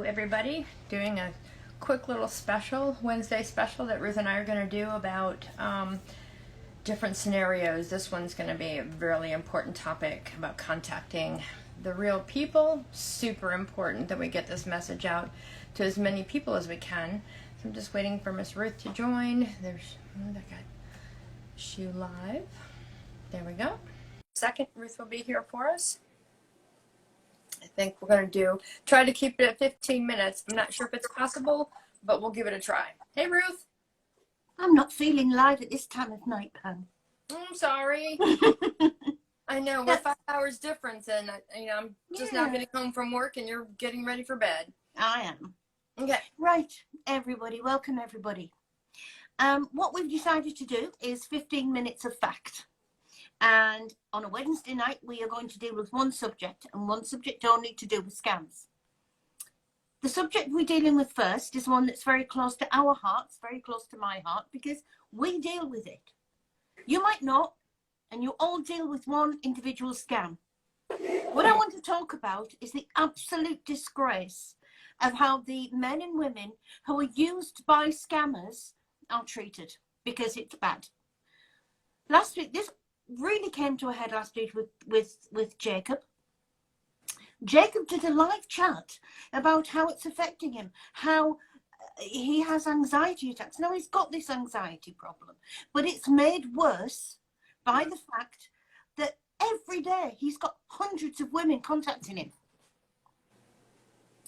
Everybody, doing a quick little special, Wednesday special that Ruth and I are going to do about different scenarios. This one's going to be a really important topic about contacting the real people. Super important that we get this message out to as many people as we can. So I'm just waiting for Miss Ruth to join. I got Shoe Live. There we go. Second, Ruth will be here for us. I think we're going to try to keep it at 15 minutes. I'm not sure if it's possible, but we'll give it a try. Hey, Ruth. I'm not feeling live at this time of night, Pam. I'm sorry. I know, we're 5 hours difference, and I'm just now getting home from work, and you're getting ready for bed. I am. Okay. Right, everybody. Welcome, everybody. What we've decided to do is 15 minutes of fact. And on a Wednesday night, we are going to deal with one subject, and one subject only, to do with scams. The subject we're dealing with first is one that's very close to our hearts, very close to my heart, because we deal with it. You might not, and you all deal with one individual scam. What I want to talk about is the absolute disgrace of how the men and women who are used by scammers are treated, because it's bad. Last week, this really came to a head last week with Jacob. Jacob did a live chat about how it's affecting him, how he has anxiety attacks. Now, he's got this anxiety problem, but it's made worse by the fact that every day he's got hundreds of women contacting him.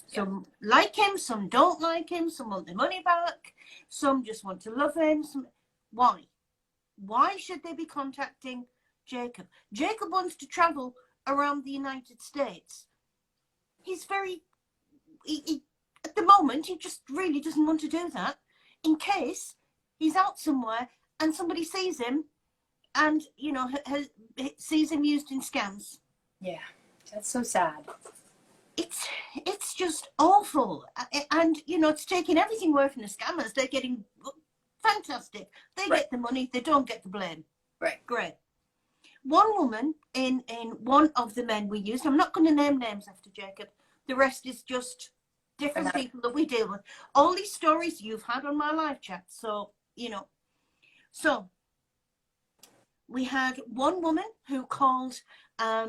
Some like him, some don't like him, some want their money back, some just want to love him. Why? Why should they be contacting Jacob? Jacob wants to travel around the United States. He's at the moment, he just really doesn't want to do that, in case he's out somewhere and somebody sees him and, sees him used in scams. Yeah, that's so sad. It's just awful. And, it's taking everything away from the scammers. They're getting fantastic. They get the money, they don't get the blame. Right. Great. One woman in one of the men we used, I'm not going to name names after Jacob, the rest is just different people that we deal with. All these stories you've had on my live chat. So, So, we had one woman who called a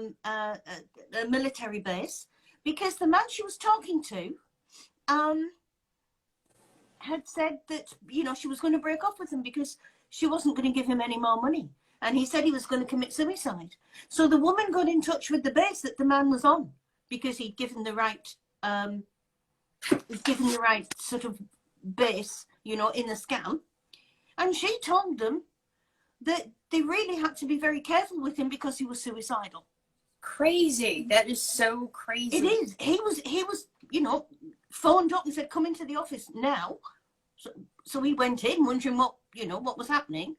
military base because the man she was talking to had said that, she was going to break off with him because she wasn't going to give him any more money. And he said he was going to commit suicide. So the woman got in touch with the base that the man was on, because he'd given the right, sort of base, in the scam. And she told them that they really had to be very careful with him because he was suicidal. Crazy. That is so crazy. It is. He was, phoned up and said, come into the office now. So he went in wondering what was happening.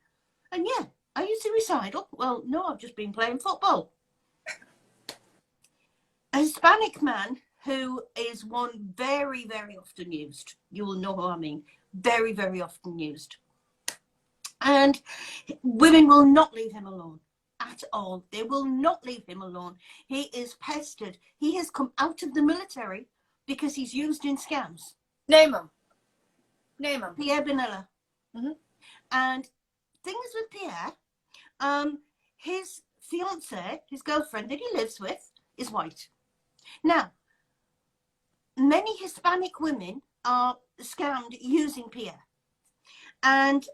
And yeah. Are you suicidal? Well, no, I've just been playing football. A Hispanic man who is one very, very often used. You will know who I mean. Very, very often used. And women will not leave him alone at all. They will not leave him alone. He is pestered. He has come out of the military because he's used in scams. Name him. Pierre Benella. Mm-hmm. And things with Pierre, his fiancée, his girlfriend that he lives with, is white. Now, many Hispanic women are scammed using Pierre. And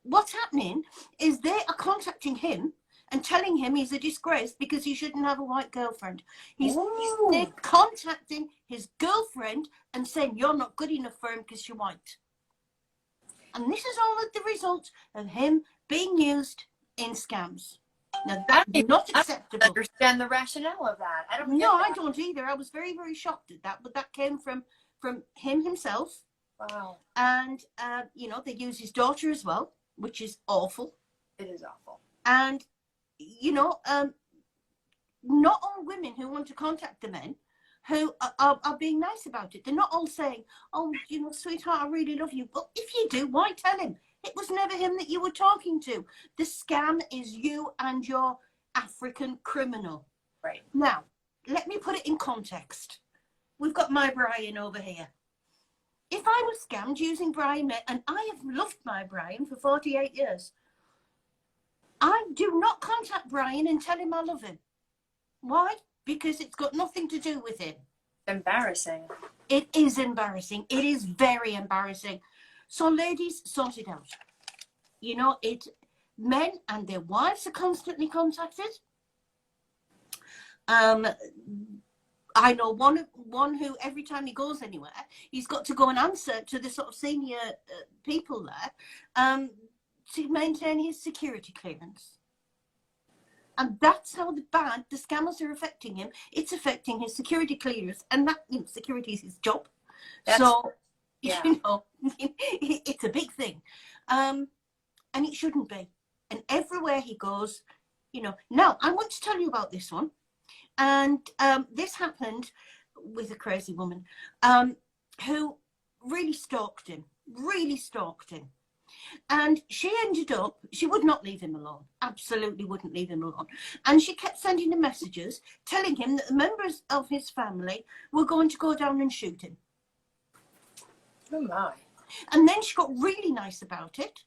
what's happening is they are contacting him and telling him he's a disgrace because he shouldn't have a white girlfriend. They're contacting his girlfriend and saying, you're not good enough for him because you're white. And this is all the result of him being used in scams. Now, that's not acceptable. I don't understand the rationale of that. I don't either. I was very, very shocked at that. But that came from him himself. Wow. And, they use his daughter as well, which is awful. It is awful. And, not all women who want to contact the men who are being nice about it. They're not all saying, oh, sweetheart, I really love you. But if you do, why tell him? It was never him that you were talking to. The scam is you and your African criminal. Right. Now, let me put it in context. we've got my Brian over here. If I was scammed using Brian, and I have loved my Brian for 48 years, I do not contact Brian and tell him I love him. Why? Because it's got nothing to do with him. Embarrassing. It is embarrassing. It is very embarrassing. So ladies, sort it out. You know, men and their wives are constantly contacted. I know one who every time he goes anywhere, he's got to go and answer to the sort of senior people there to maintain his security clearance. And that's how bad the scammers are affecting him. It's affecting his security clearance, and that, you know, security is his job. So, yeah. You know, it's a big thing. And it shouldn't be. And everywhere he goes, you know. Now, I want to tell you about this one. And this happened with a crazy woman who really stalked him. And she ended up, she would not leave him alone. Absolutely wouldn't leave him alone. And she kept sending him messages telling him that the members of his family were going to go down and shoot him. Oh my. And then she got really nice about it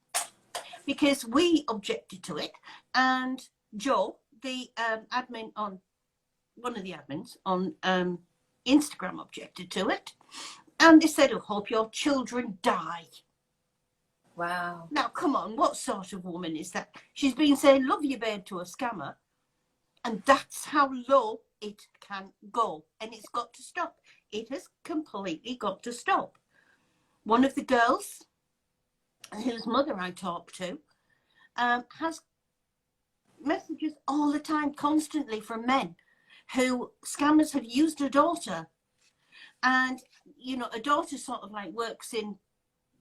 because we objected to it. And Joe, the admin on, one of the admins on Instagram, objected to it. And they said, "I hope your children die." Wow. Now, come on, what sort of woman is that? She's been saying, "Love you, babe," to a scammer. And that's how low it can go. And it's got to stop. It has completely got to stop. One of the girls, whose mother I talked to, has messages all the time, constantly, from men who scammers have used her daughter. And, you know, a daughter sort of like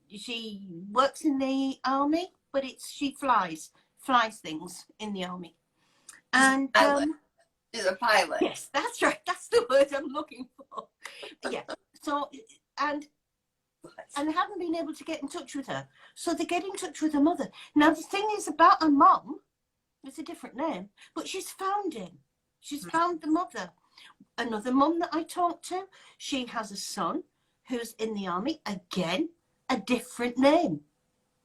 she works in the army, but she flies things in the army. And she's a pilot. Yes, that's right. That's the word I'm looking for. Yeah. So, and haven't been able to get in touch with her. So they get in touch with her mother. Now, the thing is about her mom, it's a different name, but she's found him. She's found the mother. Another mum that I talked to, she has a son who's in the army. Again, a different name.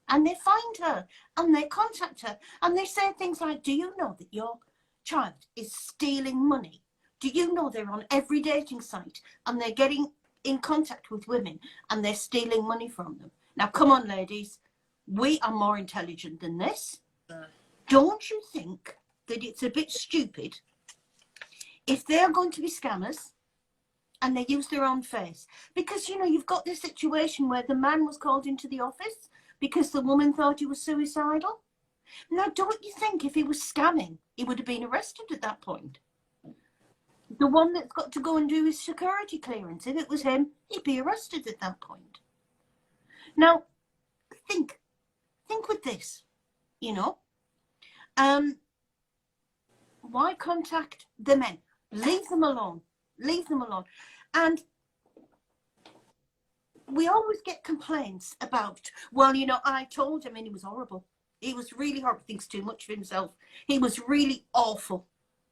And they find her and they contact her and they say things like, "Do you know that your child is stealing money? Do you know they're on every dating site and they're getting in contact with women and they're stealing money from them?" Now, come on, ladies. We are more intelligent than this. Don't you think that it's a bit stupid if they're going to be scammers and they use their own face? Because, you know, you've got this situation where the man was called into the office because the woman thought he was suicidal. Now, don't you think if he was scamming, he would have been arrested at that point? The one that's got to go and do his security clearance, if it was him, he'd be arrested at that point. Now, think with this, you know. Why contact the men? Leave them alone. Leave them alone. And we always get complaints about, well, you know, I told him and he was horrible. He was really horrible. Thinks too much of himself. He was really awful.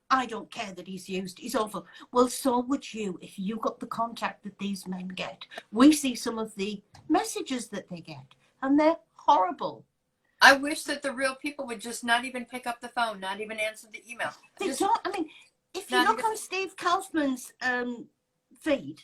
I don't care that he's used. He's awful. Well, so would you if you got the contact that these men get. We see some of the messages that they get and they're horrible. I wish that the real people would just not even pick up the phone, not even answer the email. They don't. I mean, if you look on Steve Kaufman's feed,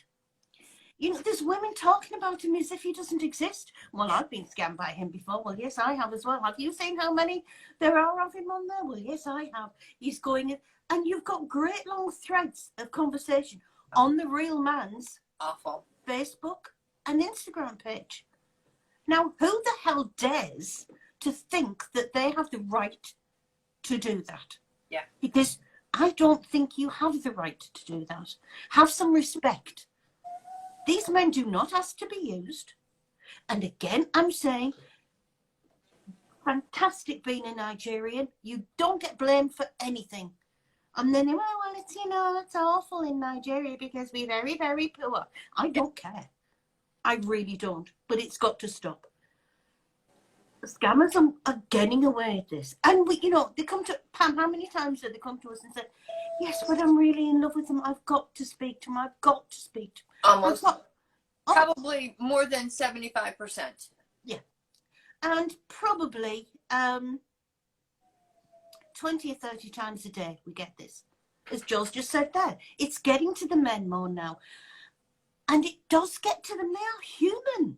you know, there's women talking about him as if he doesn't exist. Well, I've been scammed by him before. Well, yes, I have as well. Have you seen how many there are of him on there? Well, yes, I have. He's going in, and you've got great long threads of conversation on the real man's awful Facebook and Instagram page. Now, who the hell dares to think that they have the right to do that? Yeah. Because I don't think you have the right to do that. Have some respect. These men do not ask to be used. And again, I'm saying, fantastic being a Nigerian. You don't get blamed for anything. And then, well, it's, you know, it's awful in Nigeria because we're very, very poor. I don't care. I really don't. But it's got to stop. scammers are getting away with this. And we, you know, they come to Pam, how many times have they come to us and said, yes, but I'm really in love with them. I've got to speak to them. I've got to speak to them. Almost. Probably more than 75%. Yeah. And probably 20 or 30 times a day we get this. As Joe's just said there, it's getting to the men more now. And it does get to them. They are human.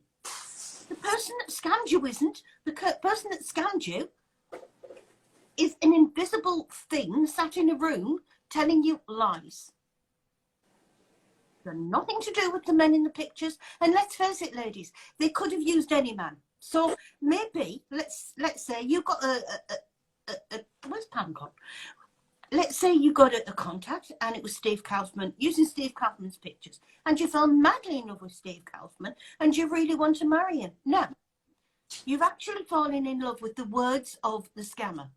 The person that scammed you isn't. The person that scammed you is an invisible thing sat in a room telling you lies. They're nothing to do with the men in the pictures. And let's face it, ladies, they could have used any man. So maybe, let's say you got where's Pam gone? Let's say you got a contact and it was Steve Kaufman, using Steve Kaufman's pictures, and you fell madly in love with Steve Kaufman and you really want to marry him. Now, you've actually fallen in love with the words of the scammer.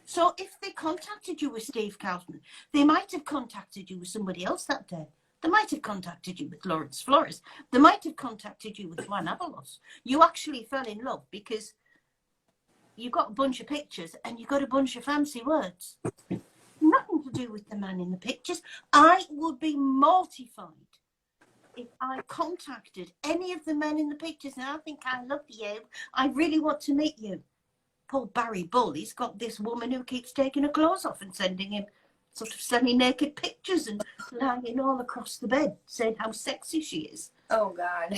So if they contacted you with Steve Kaufman, they might have contacted you with somebody else that day. They might have contacted you with Lawrence Flores. They might have contacted you with Juan Avalos. You actually fell in love because you got a bunch of pictures and you got a bunch of fancy words. Nothing to do with the man in the pictures. I would be mortified if I contacted any of the men in the pictures and I think I love you. I really want to meet you. Poor Barry Bull, he's got this woman who keeps taking her clothes off and sending him sort of semi-naked pictures and lying all across the bed saying how sexy she is. Oh, God.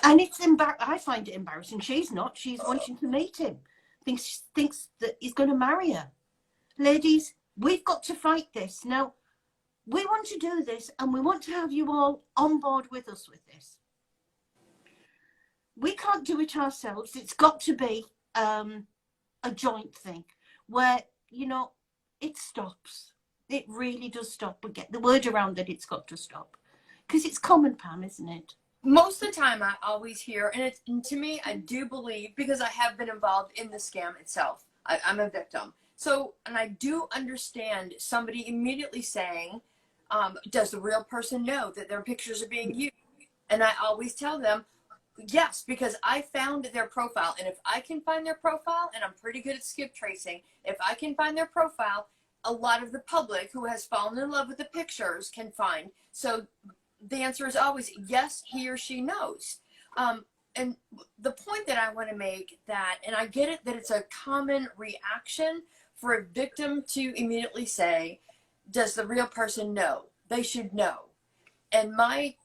And it's I find it embarrassing. She's not. She's wanting to meet him. Thinks that he's going to marry her. Ladies, we've got to fight this. Now, we want to do this and we want to have you all on board with us with this. We can't do it ourselves. It's got to be a joint thing where, you know, it stops. It really does stop. We get the word around that it's got to stop. Because it's common, Pam, isn't it? Most of the time I always hear, and to me, I do believe, because I have been involved in the scam itself. I'm a victim. So, and I do understand somebody immediately saying, does the real person know that their pictures are being used? And I always tell them, yes, because I found their profile. And if I can find their profile, and I'm pretty good at skip tracing, if I can find their profile, a lot of the public who has fallen in love with the pictures can find. So the answer is always yes, he or she knows. And the point that I want to make that, and I get it that it's a common reaction for a victim to immediately say, does the real person know? They should know. And my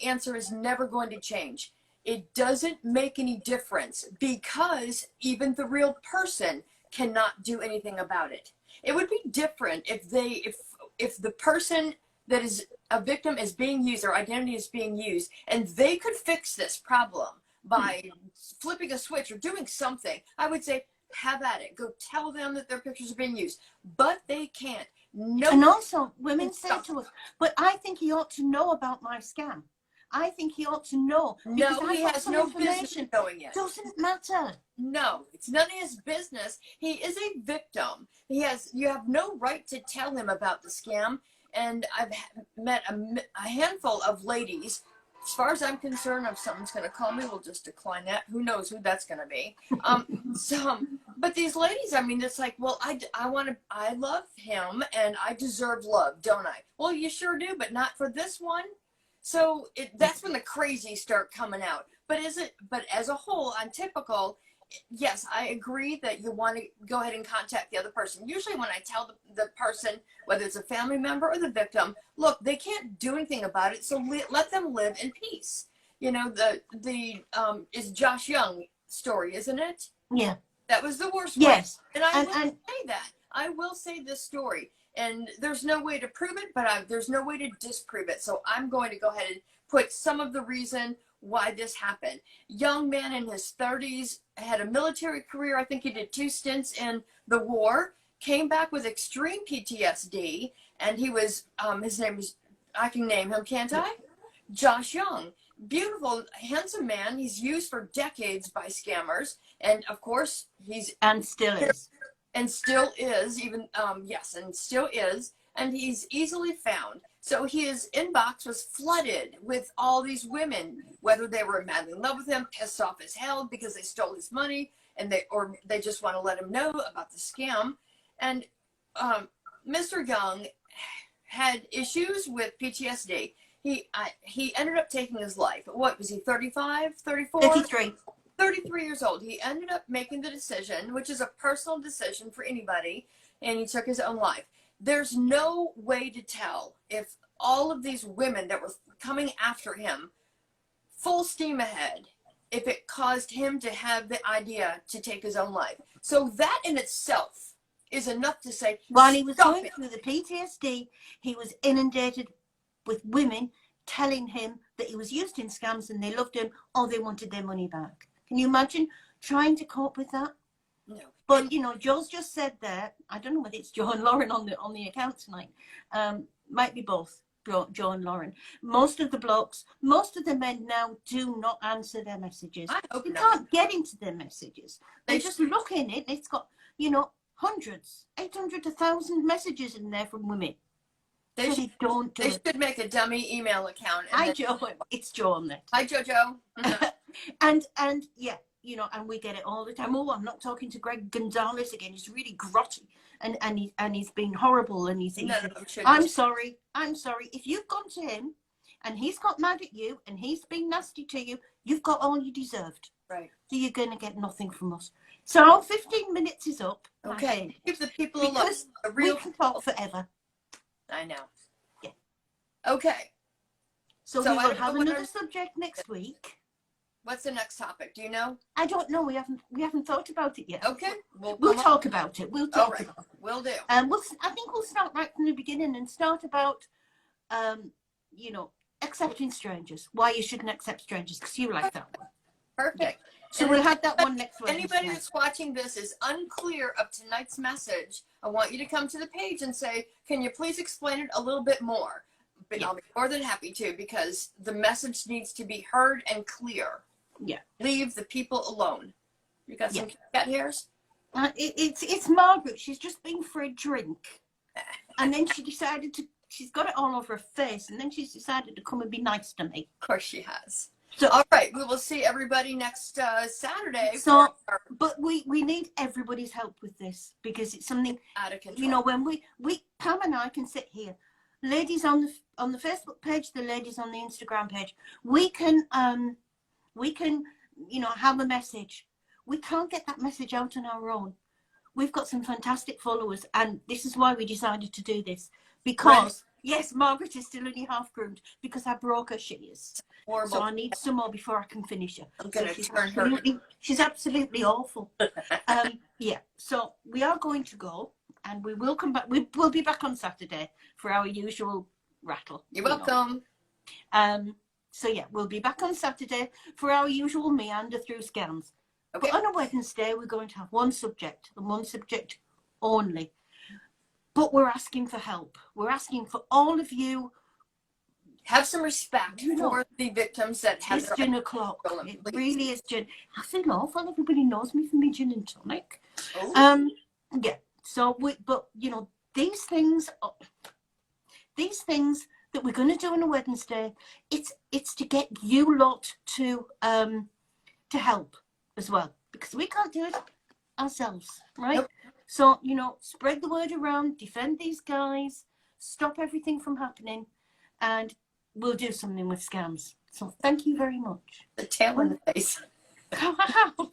answer is never going to change. It doesn't make any difference because even the real person cannot do anything about it. It would be different if the person that is a victim is being used, their identity is being used, and they could fix this problem by flipping a switch or doing something. I would say, have at it. Go tell them that their pictures are being used. But they can't. No. And also, women say to us, but I think he ought to know about my scam. I think he ought to know. No, he has no business knowing it. Doesn't matter. No, it's none of his business. He is a victim. You have no right to tell him about the scam. And I've met a handful of ladies. As far as I'm concerned, if someone's going to call me, we'll just decline that. Who knows who that's going to be? But these ladies, I mean, it's like, well, I love him and I deserve love, don't I? Well, you sure do, but not for this one. So that's when the crazies start coming out. But as a whole, on typical, yes, I agree that you want to go ahead and contact the other person. Usually when I tell the person, whether it's a family member or the victim, look, they can't do anything about it, so let them live in peace. You know, is Josh Young story, isn't it? Yeah. That was the worst yes. one. And I will say that. I will say this story. And there's no way to prove it, but there's no way to disprove it. So I'm going to go ahead and put some of the reason why this happened. Young man in his 30s, had a military career. I think he did 2 stints in the war, came back with extreme PTSD, and he was, his name was, I can name him, can't I? Josh Young. Beautiful, handsome man. He's used for decades by scammers. And of course, and still is. And still is, even, yes, and still is. And he's easily found. So his inbox was flooded with all these women, whether they were madly in love with him, pissed off as hell because they stole his money, and they just want to let him know about the scam. And Mr. Young had issues with PTSD. He ended up taking his life. What was he, 35, 34? 33. 33 years old. He ended up making the decision, which is a personal decision for anybody, and he took his own life. There's no way to tell if all of these women that were coming after him, full steam ahead, if it caused him to have the idea to take his own life. So that in itself is enough to say, while he was stop going it. through the PTSD, he was inundated with women telling him that he was used in scams and they loved him or they wanted their money back. Can you imagine trying to cope with that? No. But you know, Joe's just said there, I don't know whether it's Joe and Lauren on the account tonight. Might be both Joe and Lauren. Most of the men now do not answer their messages. I hope You not. can't get into their messages. They just look in it and it's got, you know, hundreds, 800 to 1,000 messages in there from women. They So should, they don't do they it. should make a dummy email account. And Hi then, Joe, it's Joe on there. hi Jojo. And yeah, you know, and we get it all the time. Oh, I'm not talking to Greg Gonzalez again. He's really grotty, and he's been horrible. And he's No, shouldn't. I'm sorry. If you've gone to him, and he's got mad at you, and he's been nasty to you, you've got all you deserved. Right. So you're going to get nothing from us. So our 15 minutes is up. Okay. Keep the people alone. Because The real we can talk forever. I know. Yeah. Okay. So So we I will don't have know what another our- subject next week. What's the next topic? Do you know? I don't know. We haven't thought about it yet. Okay. We'll come up- talk about it. We'll All talk right. about it. Will do. I think we'll start right from the beginning and start about, you know, accepting strangers. Why you shouldn't accept strangers, because you like that one. Perfect. So And we'll if have that one next week. Anybody that's watching this is unclear of tonight's message, I want you to come to the page and say, can you please explain it a little bit more? But Yeah. I'll be more than happy to, because the message needs to be heard and clear. Yeah. Leave the people alone. You got some cat hairs? It's Margaret. She's just been for a drink, and then she's got it all over her face, and then she's decided to come and be nice to me. Of course she has. So All right, we will see everybody next Saturday. So- for our but we need everybody's help with this, because it's something, out of control. you know, when we Pam and I can sit here, ladies on the Facebook page, the ladies on the Instagram page, we can you know, have a message. We can't get that message out on our own. We've got some fantastic followers, and this is why we decided to do this, because yes, Margaret is still only half groomed because I broke her shears. Horrible. So I need some more before I can finish her. I'm gonna she's turn her. she's absolutely awful. Yeah, so we are going to go, and we will come back. We'll be back on Saturday for our usual rattle. You're welcome. So yeah, we'll be back on Saturday for our usual meander through scams. Okay. But on a Wednesday, we're going to have one subject and one subject only. But we're asking for help. We're asking for all of you. Have some respect You know, for the victims that have It's their gin o'clock. stolen, It please. really is gin. I feel awful. Everybody knows me for my gin and tonic. Oh, Yeah. So but you know, these things that we're going to do on a Wednesday, it's to get you lot to help as well, because we can't do it ourselves, right? Nope. So, you know, spread the word around, defend these guys, stop everything from happening, and we'll do something with scams. So thank you very much. the tail in the face. Wow.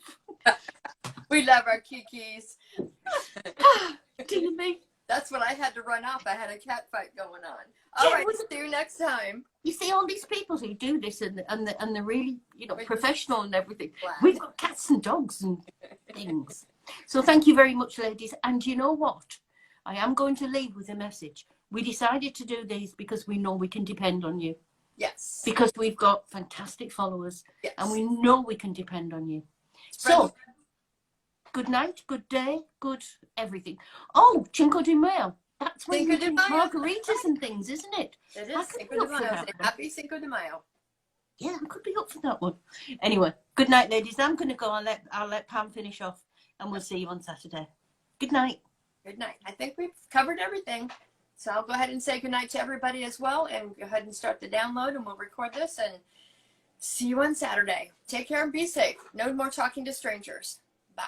We love our kikis. Do you mean? That's when I had to run off. I had a cat fight going on. All Yeah, right, see you next time. You see all these people who do this and they're really, you know, Right. professional and everything. Wow. We've got cats and dogs and things. So thank you very much, ladies. And you know what? I am going to leave with a message. We decided to do these because we know we can depend on you. Yes. Because we've got fantastic followers, Yes. and we know we can depend on you. Spread So, good night, good day, good everything. Oh, Cinco de Mayo. That's when Cinco you de drink Mayo. margaritas and things, isn't it? It I is could Cinco be de up for Mayo. that. Happy Cinco de Mayo. Yeah, I could be up for that one. Anyway, good night, ladies. I'm going to go. I'll let Pam finish off, and we'll see you on Saturday. Good night. Good night. I think we've covered everything. So I'll go ahead and say goodnight to everybody as well, and go ahead and start the download, and we'll record this, and see you on Saturday. Take care and be safe. No more talking to strangers. Bye.